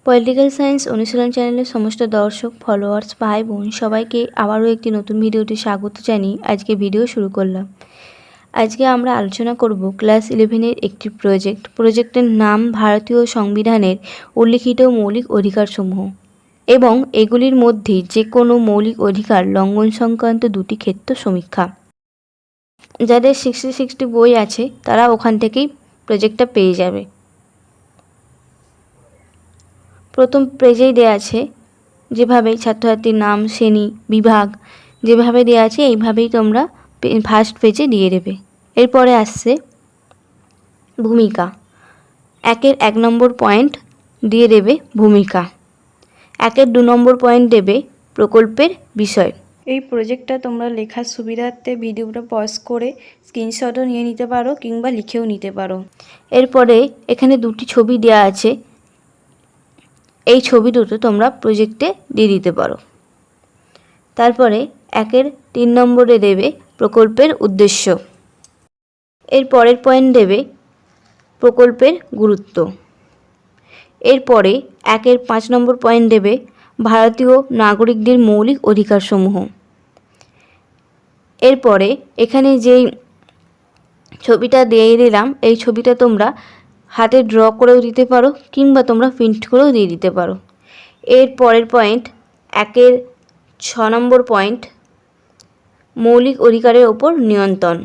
Political science অনুশীলন চ্যানেলের সমস্ত দর্শক, ফলোয়ার্স, ভাই বোন সবাইকে আবারও একটি নতুন ভিডিওতে স্বাগত জানিয়ে আজকে ভিডিও শুরু করলাম। আজকে আমরা আলোচনা করব ক্লাস 11-এর একটি প্রজেক্টের নাম ভারতীয় সংবিধানের উল্লিখিত মৌলিক অধিকারসমূহ এবং এগুলির মধ্যে যে কোনো মৌলিক অধিকার লঙ্ঘন সংক্রান্ত দুটি ক্ষেত্র সমীক্ষা। যাদের 60 বই আছে তারা ওখান থেকেই প্রজেক্টটা পেয়ে যাবে। প্রথম পেজেই দেওয়া আছে যেভাবে ছাত্রছাত্রীর নাম, শ্রেণী, বিভাগ যেভাবে দেওয়া আছে এইভাবেই তোমরা ফার্স্ট পেজে দিয়ে দেবে। এরপরে আসছে ভূমিকা। 1 নম্বর পয়েন্ট দিয়ে দেবে ভূমিকা। 2 নম্বর পয়েন্ট দেবে প্রকল্পের বিষয়। এই প্রজেক্টটা তোমরা লেখার সুবিধার্থে ভিডিওটা পজ করে স্ক্রিনশটও নিয়ে নিতে পারো কিংবা লিখেও নিতে পারো। এরপরে এখানে দুটি ছবি দেওয়া আছে, এই ছবি দুটো তোমরা প্রজেক্টে দিয়ে দিতে পারো। তারপরে 3 নম্বরে দেবে প্রকল্পের উদ্দেশ্য। এর পরের পয়েন্ট দেবে প্রকল্পের গুরুত্ব। এরপরে 5 নম্বর পয়েন্ট দেবে ভারতীয় নাগরিকদের মৌলিক অধিকারসমূহ। এরপরে এখানে যেই ছবিটা দিয়ে দিলাম এই ছবিটা তোমরা হাতে ড্র করেও দিতে পারো কিংবা তোমরা প্রিন্ট করেও দিয়ে দিতে পারো। এর পরের পয়েন্ট 6 নম্বর পয়েন্ট মৌলিক অধিকারের ওপর নিয়ন্ত্রণ।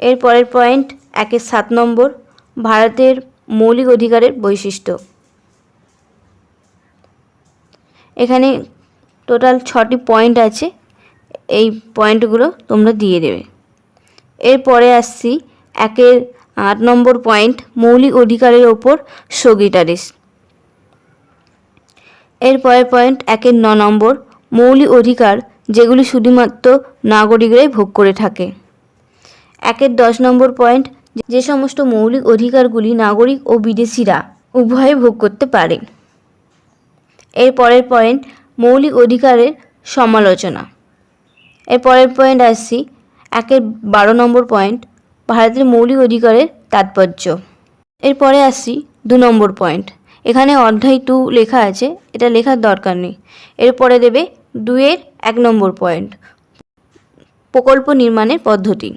এর পরের পয়েন্ট 7 নম্বর ভারতের মৌলিক অধিকারের বৈশিষ্ট্য। এখানে টোটাল 6টি পয়েন্ট আছে, এই পয়েন্টগুলো তোমরা দিয়ে দেবে। এরপরে আসছি 8 নম্বর পয়েন্ট মৌলিক অধিকারের ওপর স্থগিতাদেশ। এরপরের পয়েন্ট 9 নম্বর মৌলিক অধিকার যেগুলি শুধুমাত্র নাগরিকরাই ভোগ করে থাকে। 10 নম্বর পয়েন্ট যে সমস্ত মৌলিক অধিকারগুলি নাগরিক ও বিদেশিরা উভয়ে ভোগ করতে পারে। এর পরের পয়েন্ট মৌলিক অধিকারের সমালোচনা। এর পরের পয়েন্ট আসছি 12 নম্বর পয়েন্ট ভারতের মৌলিক অধিকারের তাৎপর্য। এরপরে আসছি 2 নম্বর পয়েন্ট, এখানে অধ্যায় 2 লেখা আছে, এটা লেখার দরকার নেই। এরপরে দেবে 2-1 নম্বর পয়েন্ট প্রকল্প নির্মাণের পদ্ধতি।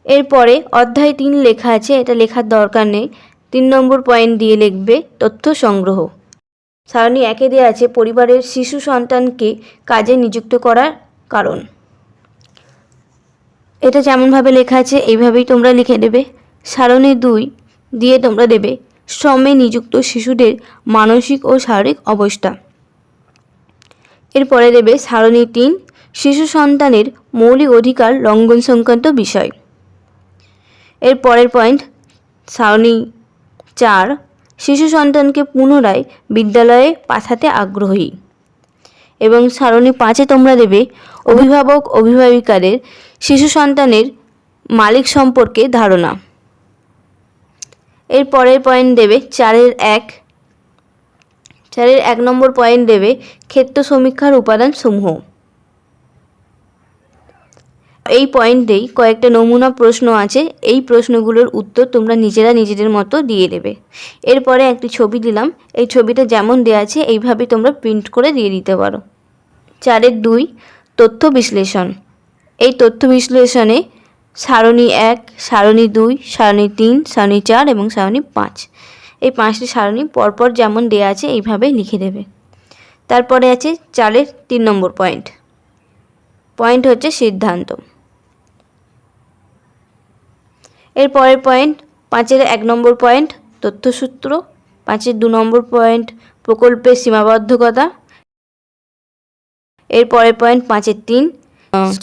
এরপরে অধ্যায় 3 লেখা আছে, এটা লেখার দরকার নেই। 3 নম্বর পয়েন্ট দিয়ে লিখবে তথ্য সংগ্রহ। সারণী 1-এ দেওয়া আছে পরিবারের শিশু সন্তানকে কাজে নিযুক্ত করার কারণ। এটা যেমনভাবে লেখা আছে এইভাবেই তোমরা লিখে দেবে। সারণী 2 দিয়ে তোমরা দেবে শ্রমে নিযুক্ত শিশুদের মানসিক ও শারীরিক অবস্থা। এরপরে দেবে সারণী 3 শিশু সন্তানের মৌলিক অধিকার লঙ্ঘন সংক্রান্ত বিষয়। এর পরের পয়েন্ট সারণী 4 শিশু সন্তানকে পুনরায় বিদ্যালয়ে পাঠাতে আগ্রহী। এবং সারণী 5-এ তোমরা দেবে অভিভাবক অভিভাবিকাদের শিশু সন্তানের মালিক সম্পর্কে ধারণা। এর পরের পয়েন্ট দেবে 4-1 নম্বর পয়েন্ট দেবে ক্ষেত্র সমীক্ষার উপাদানসমূহ। এই পয়েন্টেই কয়েকটা নমুনা প্রশ্ন আছে, এই প্রশ্নগুলোর উত্তর তোমরা নিজেরা নিজেদের মতো দিয়ে দেবে। এরপরে একটি ছবি দিলাম, এই ছবিটা যেমন দেওয়া আছে এইভাবে তোমরা প্রিন্ট করে দিয়ে দিতে পারো। 4-2 তথ্য বিশ্লেষণ। এই তথ্য বিশ্লেষণে সারণী 1, সারণী 2, সারণী 3, সারণী 4 এবং সারণী 5 এই 5টি সারণী পরপর যেমন দেওয়া আছে এইভাবে লিখে দেবে। তারপরে আছে 4-3 নম্বর পয়েন্ট হচ্ছে সিদ্ধান্ত। এর পরের পয়েন্ট 5-1 নম্বর পয়েন্ট তথ্যসূত্র। 5-2 নম্বর পয়েন্ট প্রকল্পের সীমাবদ্ধকতা। এর পরের পয়েন্ট 5-3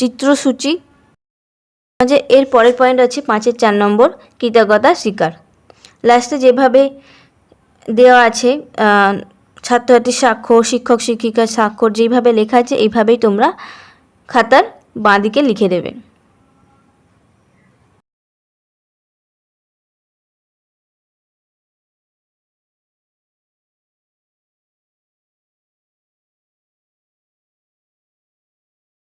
চিত্রসূচি। এর পরের পয়েন্ট আছে 5-4 নম্বর কৃতজ্ঞতা স্বীকার। লাস্টে যেভাবে দেওয়া আছে ছাত্রছাত্রীর স্বাক্ষর, শিক্ষক শিক্ষিকার স্বাক্ষর যেইভাবে লেখা আছে এইভাবেই তোমরা খাতার বাঁ দিকে লিখে দেবে।